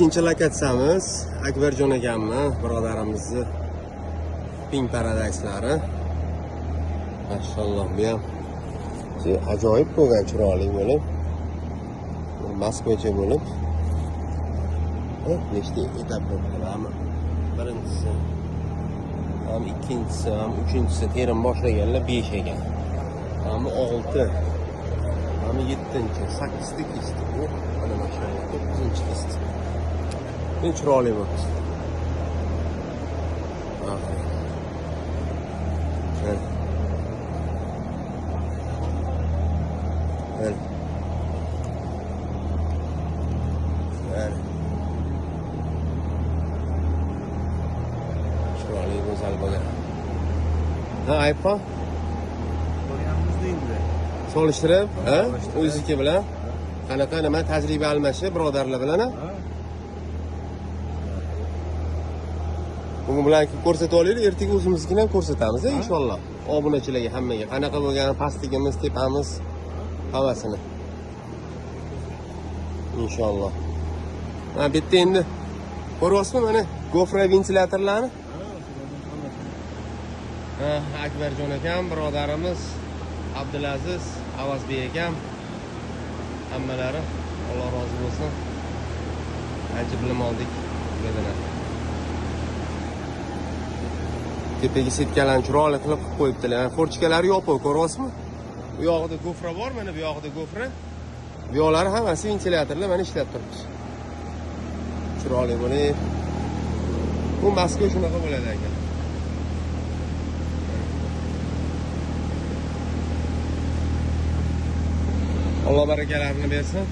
ikkinchi lokatsiyamiz Akbarjon akamni birodarimizni Pink Paradise-lari. Mashalloh, bu ham ajoyib bo'lgan, chiroyli bo'lib, Moskvacha bo'lib. Nechta etap bo'ldi? Birinchisi, ham ikkinchisi, ham uchinchisi terim boshlaganlar 5 ekan. Ham 6, ham 7, 8 kesti bu. Mana mashalloh 9-kesti. Bu chiroyli bo'ldi. Chiroyli go'zal bo'lgan. Ha, aytma. Ko'ryapmiz endi. Solishtirib, ha? O'ziki bilan. Qanaqa nima tajriba almashib birodarlar bilan, ha? Bugun bilan ko'rsatib olaylik, ertaga o'zimiznikini ham ko'rsatamiz, inshaalloh. Obunachilarga hammaga qanaqa bo'lgan pastligimiz, tepamiz, havasini. Inshaalloh. Mana bu yerda endi ko'ryapsizmi mana gofra ventilyatorlarni? Ha, Akbarjon akam, birodarimiz Abdulaziz Avazbek akam, hammalari Alloh rozi bo'lsin. Ancha bilim oldik dedilar. Tepaga setkalarni chiroyli qilib qo'yibdilar. Forchkalari yopiq, ko'ryapsizmi? Bu yog'ida gofra bor, mana bu yog'ida gofra. Bu yoqlari hammasi ventilyatorlar mana ishlab turibdi. Chiroyli bo'lib. Bu Moskva shunaqa bo'ladi ekan. Alloh barakalarini bersin.